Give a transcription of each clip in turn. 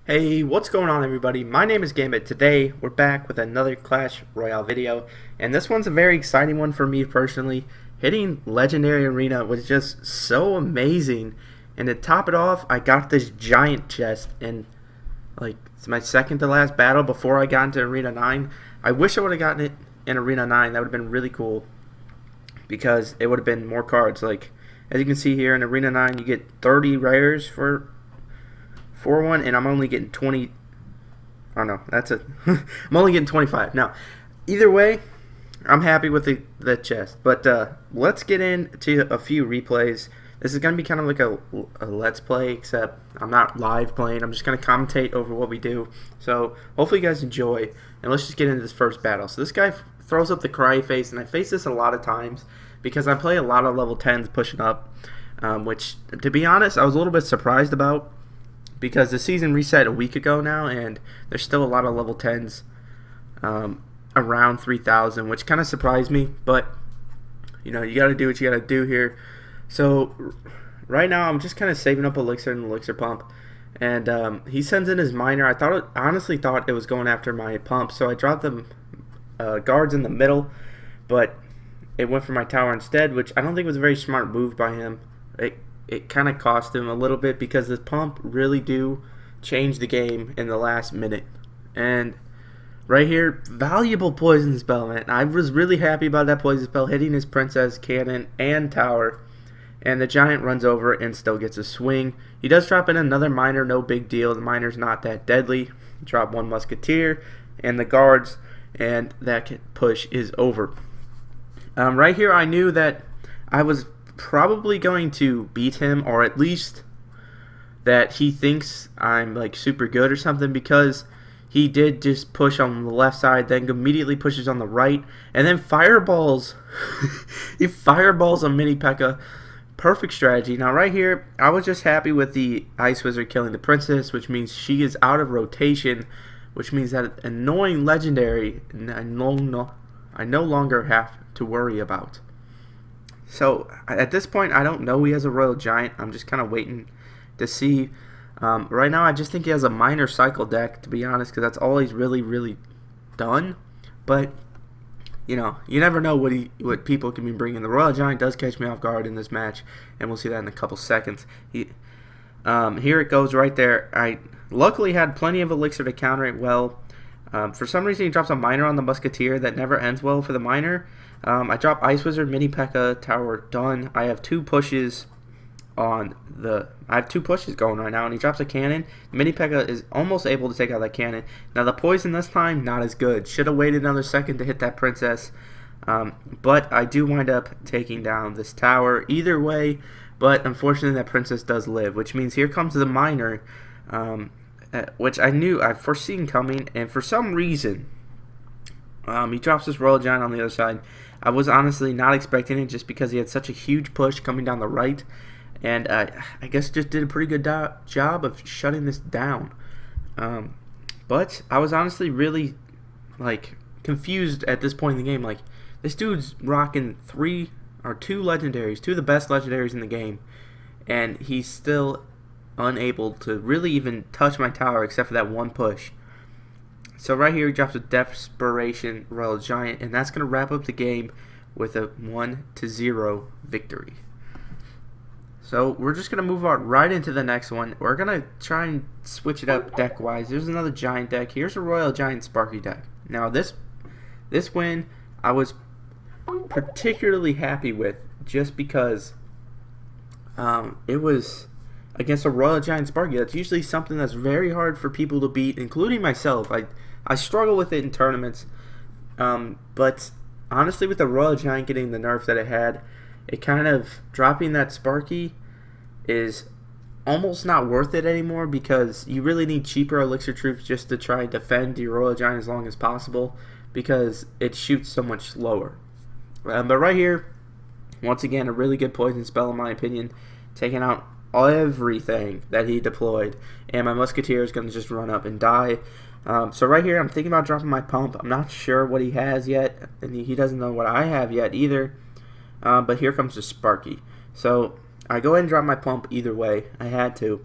Hey, what's going on everybody? My name is Gambit. Today we're back with another Clash Royale video, and this one's a very exciting one for me personally. Hitting Legendary Arena was just so amazing, and to top it off, I got this giant chest in it's my second to last battle before I got into Arena 9. I wish I would have gotten it in Arena 9. That would have been really cool because it would have been more cards. Like as you can see here in Arena 9, you get 30 rares for 4-1, and I'm only getting 20. Oh no, that's it. I'm only getting 25. Now, either way, I'm happy with the chest. But let's get into a few replays. This is going to be kind of like a let's play, except I'm not live playing. I'm just going to commentate over what we do. So hopefully you guys enjoy. And let's just get into this first battle. So this guy throws up the cry face, and I face this a lot of times because I play a lot of level 10s pushing up, which, to be honest, I was a little bit surprised about, because the season reset a week ago now, and there's still a lot of level 10s around 3,000, which kind of surprised me. But you know, you got to do what you got to do here. So right now, I'm just kind of saving up elixir and elixir pump, and he sends in his miner. Honestly thought it was going after my pump, so I dropped the guards in the middle, but it went for my tower instead, which I don't think was a very smart move by him. It kind of cost him a little bit because the pump really do change the game in the last minute. And right here, valuable poison spell, man. I was really happy about that poison spell hitting his princess, cannon, and tower. And the giant runs over and still gets a swing. He does drop in another miner, no big deal. The miner's not that deadly. Drop one musketeer and the guards, and that push is over. Right here, I knew that I was probably going to beat him, or at least that he thinks I'm like super good or something, because he did just push on the left side, then immediately pushes on the right, and then fireballs. He fireballs on Mini P.E.K.K.A. Perfect strategy. Now right here, I was just happy with the Ice Wizard killing the princess, which means she is out of rotation, which means that annoying legendary I no longer have to worry about. So at this point, I don't know he has a Royal Giant. I'm just kind of waiting to see. Right now, I just think he has a minor cycle deck, to be honest, because that's all he's really done. But you know, you never know what people can be bringing. The Royal Giant does catch me off guard in this match, and we'll see that in a couple seconds. Here it goes right there. I luckily had plenty of elixir to counter it well. For some reason, he drops a miner on the musketeer that never ends well for the miner. I drop Ice Wizard, Mini P.E.K.K.A. tower done. I have two pushes going right now, and he drops a cannon. Mini P.E.K.K.A. is almost able to take out that cannon. Now the poison this time, not as good. Should have waited another second to hit that princess. But I do wind up taking down this tower either way. But unfortunately, that princess does live, which means here comes the miner, which I've foreseen coming, and for some reason, he drops this Royal Giant on the other side. I was honestly not expecting it, just because he had such a huge push coming down the right, and I guess just did a pretty good job of shutting this down. But I was honestly really confused at this point in the game. Like, this dude's rocking two legendaries, two of the best legendaries in the game, and he's still unable to really even touch my tower except for that one push. So right here, he drops a Desperation Royal Giant, and that's going to wrap up the game with a 1-0 victory. So we're just going to move on right into the next one. We're going to try and switch it up deck-wise. There's another Giant deck. Here's a Royal Giant Sparky deck. Now this win, I was particularly happy with, just because it was against a Royal Giant Sparky. That's usually something that's very hard for people to beat, including myself. I struggle with it in tournaments, but honestly, with the Royal Giant getting the nerf that it had, it kind of dropping that Sparky is almost not worth it anymore, because you really need cheaper elixir troops just to try and defend your Royal Giant as long as possible, because it shoots so much slower. But right here, once again, a really good poison spell in my opinion, taking out everything that he deployed, and my musketeer is going to just run up and die. So right here, I'm thinking about dropping my pump. I'm not sure what he has yet, and he doesn't know what I have yet either. But here comes the Sparky. So I go ahead and drop my pump either way. I had to.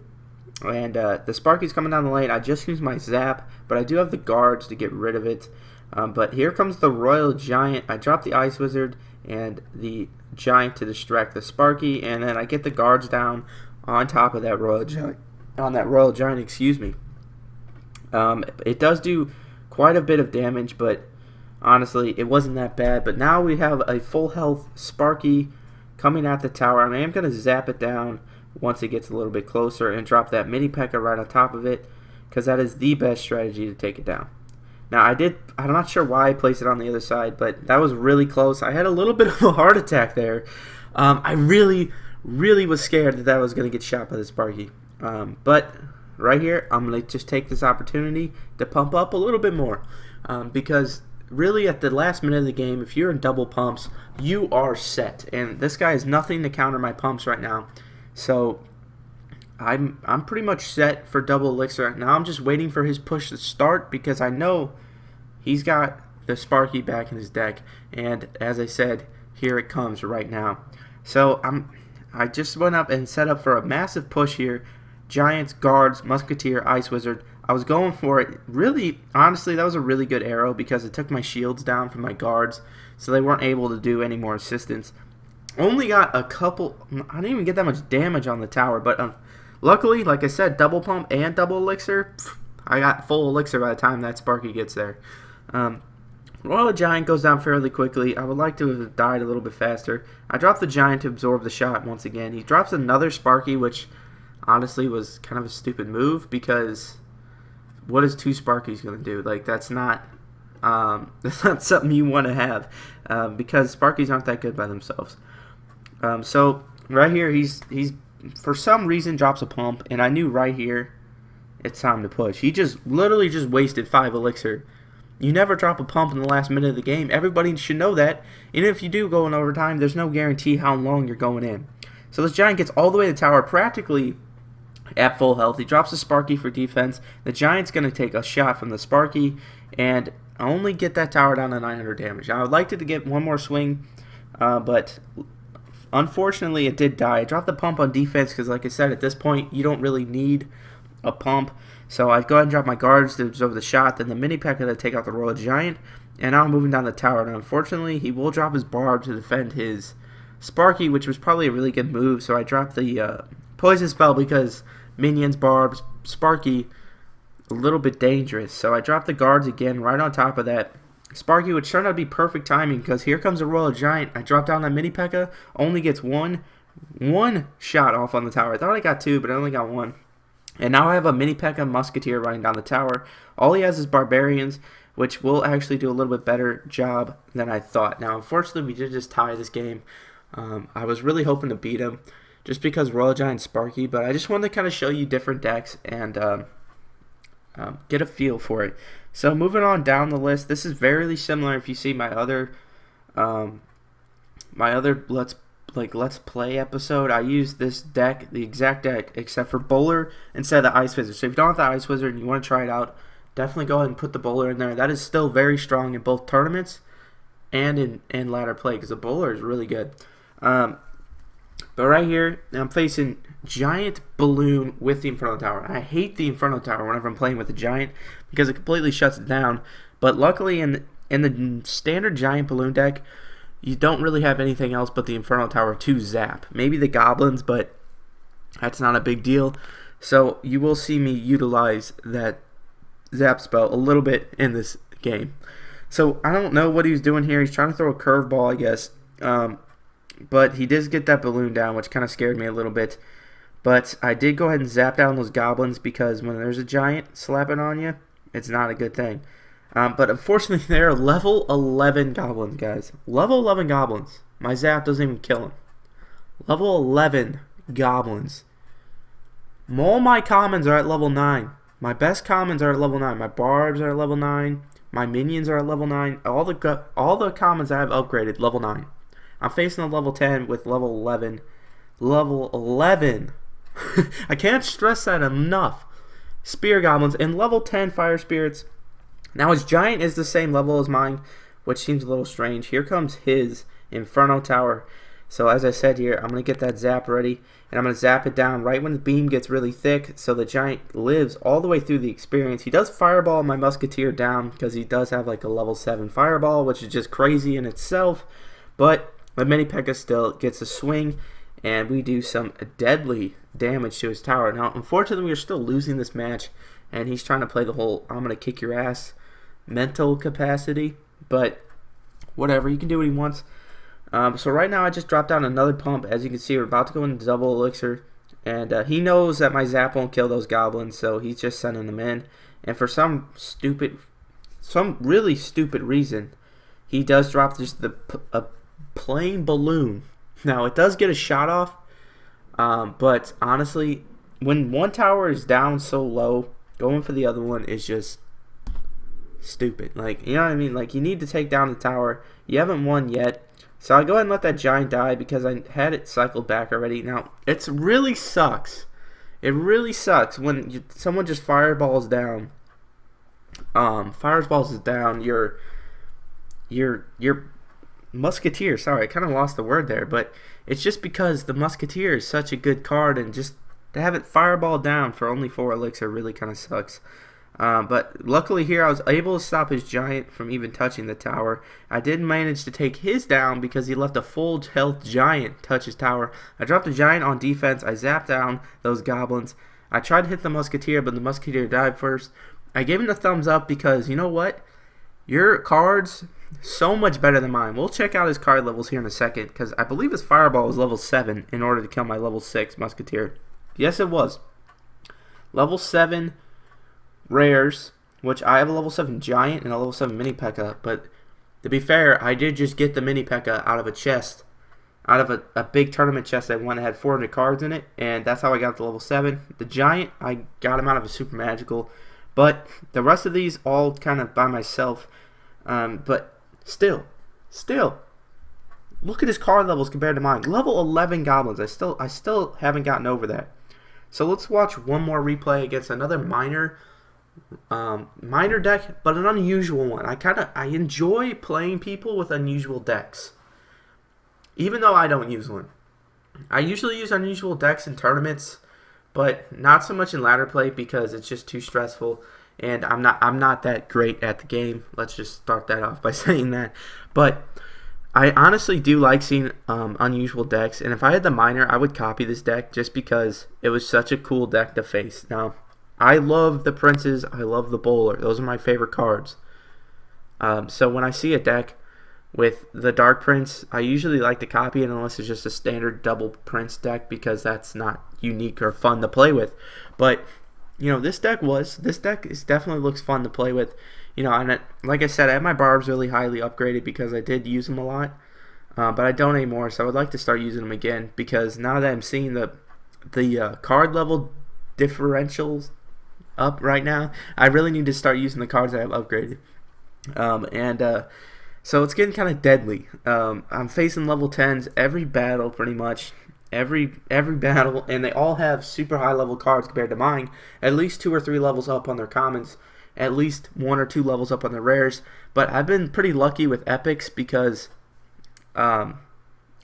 And the Sparky's coming down the lane. I just used my Zap, but I do have the guards to get rid of it. But here comes the Royal Giant. I drop the Ice Wizard and the Giant to distract the Sparky, and then I get the guards down on top of that Royal Giant. Excuse me. It does do quite a bit of damage, but honestly, it wasn't that bad. But now we have a full health Sparky coming at the tower, and I am going to zap it down once it gets a little bit closer and drop that mini P.E.K.K.A right on top of it, because that is the best strategy to take it down. Now, I'm not sure why I placed it on the other side, but that was really close. I had a little bit of a heart attack there. I really was scared that was going to get shot by the Sparky. But right here, I'm going to just take this opportunity to pump up a little bit more. Because really at the last minute of the game, if you're in double pumps, you are set. And this guy has nothing to counter my pumps right now. So I'm pretty much set for double elixir. Now I'm just waiting for his push to start, because I know he's got the Sparky back in his deck. And as I said, here it comes right now. So I just went up and set up for a massive push here. Giants, guards, musketeer, ice wizard. I was going for it. Really, honestly, that was a really good arrow, because it took my shields down from my guards, so they weren't able to do any more assistance. Only got a couple. I didn't even get that much damage on the tower, but luckily, like I said, double pump and double elixir. I got full elixir by the time that Sparky gets there. Royal Giant goes down fairly quickly. I would like to have died a little bit faster. I dropped the Giant to absorb the shot once again. He drops another Sparky, which honestly was kind of a stupid move, because what is 2 Sparkies going to do? Like, that's not something you want to have, because Sparkies aren't that good by themselves. So right here, he's for some reason drops a pump, and I knew right here it's time to push. He just literally just wasted 5 elixir. You never drop a pump in the last minute of the game. Everybody should know that. And if you do go in overtime, there's no guarantee how long you're going in. So this Giant gets all the way to the tower practically at full health. He drops a Sparky for defense. The Giant's going to take a shot from the Sparky and only get that tower down to 900 damage. I would like it to get one more swing, but unfortunately it did die. I dropped the pump on defense because, like I said, at this point you don't really need a pump. So I go ahead and drop my guards to absorb the shot, then the mini P.E.K.K.A to take out the Royal Giant, and now I'm moving down the tower. Now unfortunately he will drop his barb to defend his Sparky, which was probably a really good move. So I dropped the poison spell because minions, barbs, Sparky, a little bit dangerous. So I dropped the guards again right on top of that Sparky, which turned out to be perfect timing, because here comes a Royal Giant. I drop down that mini P.E.K.K.A, only gets one shot off on the tower. I thought I got 2, but I only got 1. And now I have a mini P.E.K.K.A musketeer running down the tower. All he has is barbarians, which will actually do a little bit better job than I thought. Now, unfortunately, we did just tie this game. I was really hoping to beat him just because Royal Giant Sparky, but I just wanted to kind of show you different decks and get a feel for it. So moving on down the list, this is very similar. If you see my other Let's Play episode, I used this deck, the exact deck, except for Bowler instead of the Ice Wizard. So if you don't have the Ice Wizard and you want to try it out, definitely go ahead and put the Bowler in there. That is still very strong in both tournaments and in ladder play, because the Bowler is really good. But right here, I'm facing Giant Balloon with the Inferno Tower. I hate the Inferno Tower whenever I'm playing with the Giant, because it completely shuts it down. But luckily in the standard Giant Balloon deck, you don't really have anything else but the Inferno Tower to zap. Maybe the Goblins, but that's not a big deal. So you will see me utilize that zap spell a little bit in this game. So I don't know what he was doing here. He's trying to throw a curveball, I guess. But he does get that balloon down, which kind of scared me a little bit. But I did go ahead and zap down those Goblins, because when there's a Giant slapping on you, it's not a good thing. But unfortunately, they're level 11 Goblins, guys. Level 11 Goblins. My zap doesn't even kill them. Level 11 Goblins. All my commons are at level 9. My best commons are at level 9. My barbs are at level 9. My minions are at level 9. All the commons I have upgraded, level 9. I'm facing a level 10 with level 11. Level 11. I can't stress that enough. Spear Goblins and level 10 Fire Spirits. Now his Giant is the same level as mine, which seems a little strange. Here comes his Inferno Tower. So as I said here, I'm going to get that zap ready, and I'm going to zap it down right when the beam gets really thick so the giant lives all the way through the experience. He does fireball my musketeer down because he does have like a level 7 fireball, which is just crazy in itself, but the mini P.E.K.K.A still gets a swing, and we do some deadly damage to his tower. Now, unfortunately, we're still losing this match, and he's trying to play the whole I'm going to kick your ass mental capacity, but whatever, he can do what he wants. So right now I just dropped down another pump. As you can see, we're about to go into double elixir, and he knows that my zap won't kill those goblins, so he's just sending them in. And for some really stupid reason, he does drop just a plain balloon. Now it does get a shot off, but honestly, when one tower is down so low, going for the other one is just stupid. Like, you know what I mean? Like, you need to take down the tower. You haven't won yet. So I'll go ahead and let that giant die because I had it cycled back already. Now, it really sucks. It really sucks when someone just fireballs down. Fireballs is down your musketeer. Sorry, I kind of lost the word there, but it's just because the musketeer is such a good card, and just to have it fireball down for only 4 elixir really kind of sucks. But luckily here I was able to stop his giant from even touching the tower. I did manage to take his down because he left a full health giant touch his tower. I dropped the giant on defense. I zapped down those goblins. I tried to hit the musketeer, but the musketeer died first. I gave him the thumbs up because, you know what? Your cards so much better than mine. We'll check out his card levels here in a second because I believe his fireball was level 7 in order to kill my level 6 musketeer. Yes, it was. Level 7 rares, which I have a level 7 giant and a level 7 mini P.E.K.K.A, but to be fair, I did just get the mini P.E.K.K.A out of a chest, out of a big tournament chest that one that had 400 cards in it, and that's how I got the level 7. The giant, I got him out of a super magical, but the rest of these all kind of by myself, but still, look at his card levels compared to mine. Level 11 goblins, I still haven't gotten over that. So let's watch one more replay against another minor deck, but an unusual one. I enjoy playing people with unusual decks, even though I don't use one. I usually use unusual decks in tournaments, but not so much in ladder play because it's just too stressful, and I'm not that great at the game. Let's just start that off by saying that. But I honestly do like seeing unusual decks, and if I had the minor, I would copy this deck just because it was such a cool deck to face. Now, I love the princes. I love the bowler. Those are my favorite cards. So when I see a deck with the dark prince, I usually like to copy it unless it's just a standard double prince deck because that's not unique or fun to play with. But you know, this deck definitely looks fun to play with. You know, and like I said, I have my barbs really highly upgraded because I did use them a lot, but I don't anymore. So I would like to start using them again because now that I'm seeing the card level differentials up right now, I really need to start using the cards that I've upgraded. So it's getting kind of deadly. I'm facing level 10s every battle pretty much. Every battle, and they all have super high level cards compared to mine. At least 2 or 3 levels up on their commons. At least 1 or 2 levels up on their rares. But I've been pretty lucky with epics because I've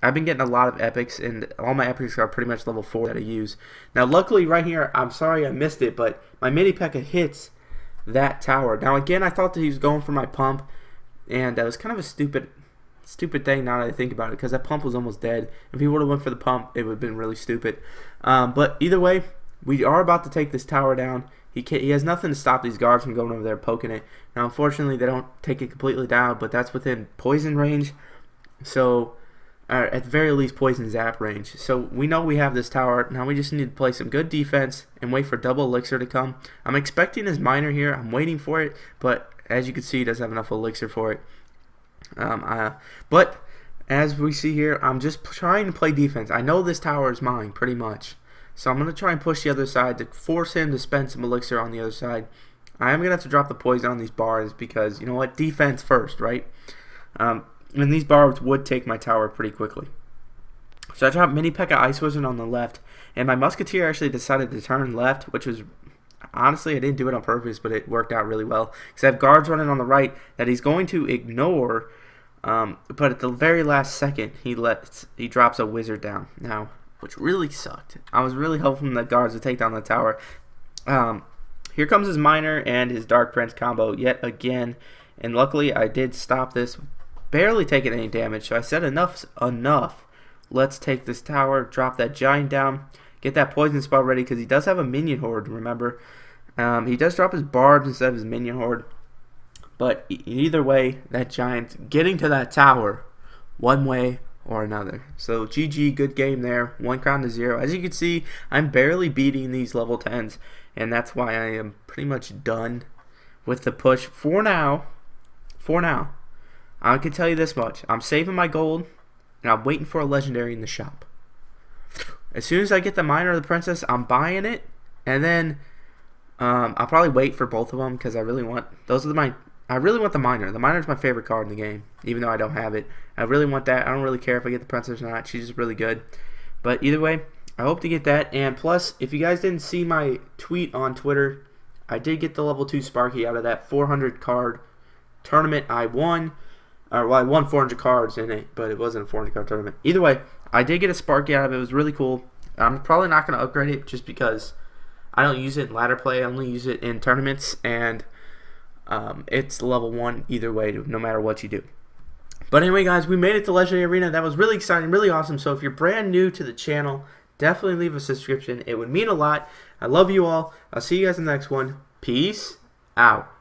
been getting a lot of epics, and all my epics are pretty much level 4 that I use. Now, luckily, right here, I'm sorry I missed it, but my mini P.E.K.K.A hits that tower. Now, again, I thought that he was going for my pump, and that was kind of a stupid thing now that I think about it, because that pump was almost dead. If he would have went for the pump, it would have been really stupid. But either way, we are about to take this tower down. He has nothing to stop these guards from going over there poking it. Now, unfortunately, they don't take it completely down, but that's within poison range. So, at the very least, poison zap range. So, we know we have this tower. Now, we just need to play some good defense and wait for double elixir to come. I'm expecting his miner here. I'm waiting for it, but as you can see, he doesn't have enough elixir for it. But as we see here, I'm just trying to play defense. I know this tower is mine, pretty much. So I'm going to try and push the other side to force him to spend some elixir on the other side. I am going to have to drop the poison on these bars because, you know what, defense first, right? And these bars would take my tower pretty quickly. So I dropped mini P.E.K.K.A Ice Wizard on the left, and my Musketeer actually decided to turn left, which was, honestly, I didn't do it on purpose, but it worked out really well. Because I have guards running on the right that he's going to ignore But at the very last second, he drops a wizard down. Now, which really sucked. I was really hoping the guards would take down the tower. Here comes his miner and his Dark Prince combo yet again. And luckily, I did stop this, barely taking any damage. So I said enough. Let's take this tower, drop that giant down, get that poison spell ready because he does have a minion horde, remember. He does drop his barbs instead of his minion horde. But either way, that giant's getting to that tower one way or another. So GG, good game there. 1 crown to 0. As you can see, I'm barely beating these level 10s. And that's why I am pretty much done with the push for now. I can tell you this much. I'm saving my gold. And I'm waiting for a legendary in the shop. As soon as I get the miner or the princess, I'm buying it. And then I'll probably wait for both of them because I really want I really want the miner. The miner is my favorite card in the game, even though I don't have it. I really want that. I don't really care if I get the princess or not. She's just really good. But either way, I hope to get that. And plus, if you guys didn't see my tweet on Twitter, I did get the level 2 Sparky out of that 400 card tournament I won. Well, I won 400 cards in it, but it wasn't a 400 card tournament. Either way, I did get a Sparky out of it. It was really cool. I'm probably not going to upgrade it just because I don't use it in ladder play. I only use it in tournaments, and it's level 1 either way, no matter what you do. But anyway, guys, we made it to Legendary Arena. That was really exciting, really awesome. So if you're brand new to the channel, definitely leave a subscription. It would mean a lot. I love you all. I'll see you guys in the next one. Peace out.